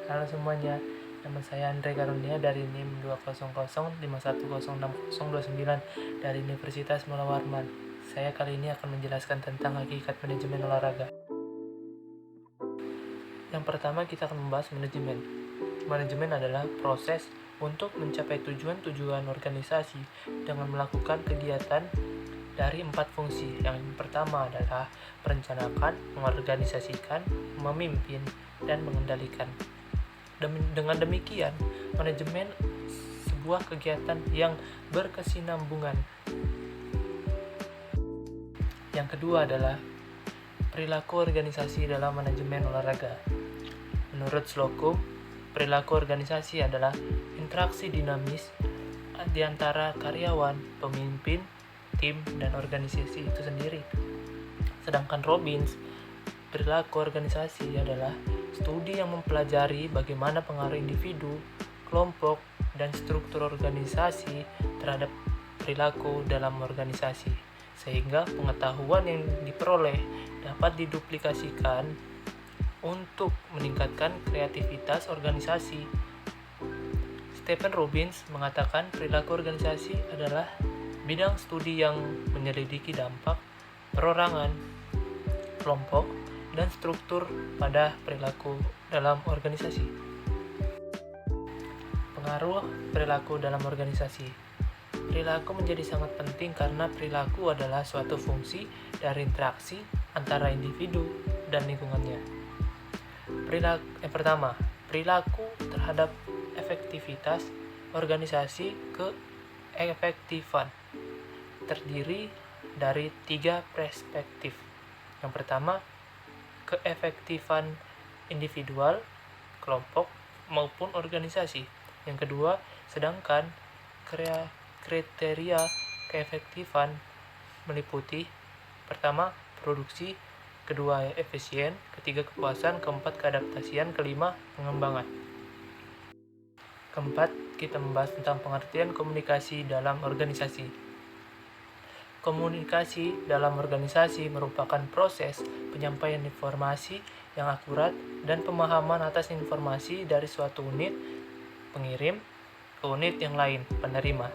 Halo semuanya, nama saya Andre Karunia dari NIM 20051606029 dari Universitas Mula Warman. Saya kali ini akan menjelaskan tentang hakikat manajemen olahraga. Yang pertama kita akan membahas manajemen. Manajemen adalah proses untuk mencapai tujuan-tujuan organisasi dengan melakukan kegiatan dari 4 fungsi. Yang pertama adalah merencanakan, mengorganisasikan, memimpin, dan mengendalikan. Dengan demikian, manajemen sebuah kegiatan yang berkesinambungan. Yang kedua adalah perilaku organisasi dalam manajemen olahraga. Menurut Slocum, perilaku organisasi adalah interaksi dinamis di antara karyawan, pemimpin, tim, dan organisasi itu sendiri. Sedangkan Robbins, perilaku organisasi adalah studi yang mempelajari bagaimana pengaruh individu, kelompok, dan struktur organisasi terhadap perilaku dalam organisasi, sehingga pengetahuan yang diperoleh dapat diduplikasikan untuk meningkatkan kreativitas organisasi. Stephen Robbins mengatakan perilaku organisasi adalah bidang studi yang menyelidiki dampak perorangan, kelompok, dan struktur pada perilaku dalam organisasi. Pengaruh perilaku dalam organisasi. Perilaku menjadi sangat penting karena perilaku adalah suatu fungsi dari interaksi antara individu dan lingkungannya. Yang pertama, perilaku terhadap efektivitas organisasi. Keefektifan terdiri dari 3 perspektif. Yang pertama, keefektifan individual, kelompok, maupun organisasi. Yang kedua, sedangkan kriteria keefektifan meliputi: pertama, produksi; kedua, efisien; ketiga, kepuasan; keempat, keadaptasian; kelima, pengembangan. Keempat, kita membahas tentang pengertian komunikasi dalam organisasi. Komunikasi dalam organisasi merupakan proses penyampaian informasi yang akurat dan pemahaman atas informasi dari suatu unit pengirim ke unit yang lain penerima,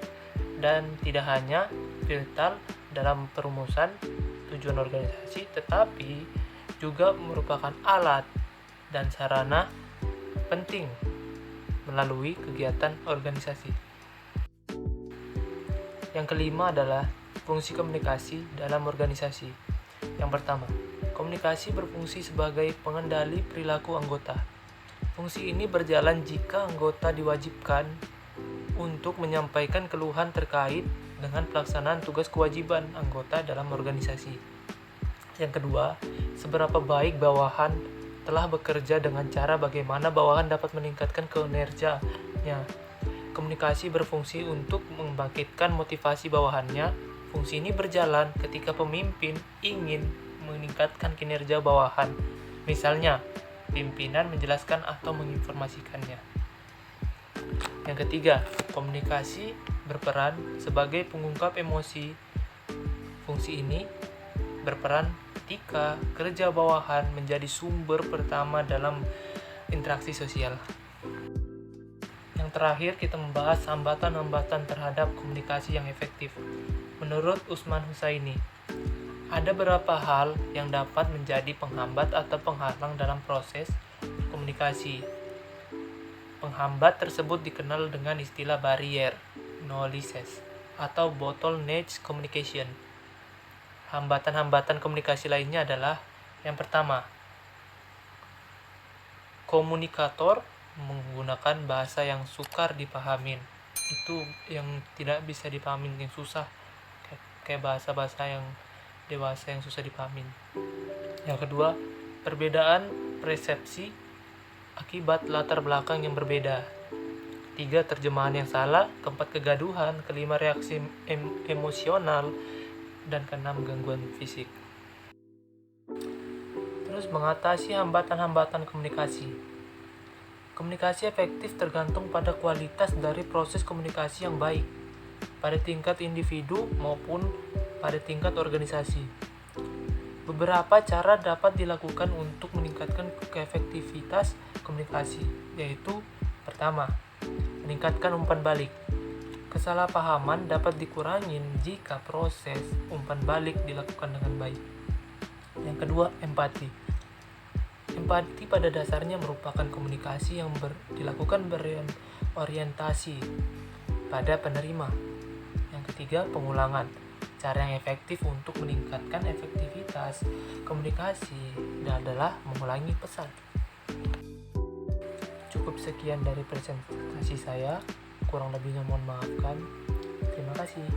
dan tidak hanya vital dalam perumusan tujuan organisasi, tetapi juga merupakan alat dan sarana penting melalui kegiatan organisasi. Yang kelima adalah fungsi komunikasi dalam organisasi. Yang pertama, komunikasi berfungsi sebagai pengendali perilaku anggota. Fungsi ini berjalan jika anggota diwajibkan untuk menyampaikan keluhan terkait dengan pelaksanaan tugas kewajiban anggota dalam organisasi. Yang kedua, seberapa baik bawahan telah bekerja dengan cara bagaimana bawahan dapat meningkatkan kinerjanya. Komunikasi berfungsi untuk membangkitkan motivasi bawahannya. Fungsi ini berjalan ketika pemimpin ingin meningkatkan kinerja bawahan. Misalnya, pimpinan menjelaskan atau menginformasikannya. Yang ketiga, komunikasi berperan sebagai pengungkap emosi. Fungsi ini berperan ketika kerja bawahan menjadi sumber pertama dalam interaksi sosial. Yang terakhir, kita membahas hambatan-hambatan terhadap komunikasi yang efektif. Menurut Usman Husaini, ada beberapa hal yang dapat menjadi penghambat atau penghalang dalam proses komunikasi. Penghambat tersebut dikenal dengan istilah barrier knowledge atau bottleneck communication. Hambatan-hambatan komunikasi lainnya adalah: yang pertama, komunikator menggunakan bahasa yang sukar dipahamin. Itu yang tidak bisa dipahamin, yang susah, kayak bahasa-bahasa yang dewasa yang susah dipahamin. Yang kedua, perbedaan persepsi akibat latar belakang yang berbeda. Tiga, terjemahan yang salah. Keempat, kegaduhan. Kelima, reaksi emosional. Dan keenam, gangguan fisik. Terus, mengatasi hambatan-hambatan komunikasi. Komunikasi efektif tergantung pada kualitas dari proses komunikasi yang baik, pada tingkat individu maupun pada tingkat organisasi. Beberapa cara dapat dilakukan untuk meningkatkan keefektivitas komunikasi. yaitu pertama, meningkatkan umpan balik. Kesalahpahaman dapat dikurangi jika proses umpan balik dilakukan dengan baik. Yang kedua, empati. Empati pada dasarnya merupakan komunikasi yang dilakukan berorientasi pada penerima. Yang ketiga, pengulangan. Cara yang efektif untuk meningkatkan efektivitas komunikasi adalah mengulangi pesan. Cukup sekian dari presentasi saya. Kurang lebihnya mohon maafkan. Terima kasih.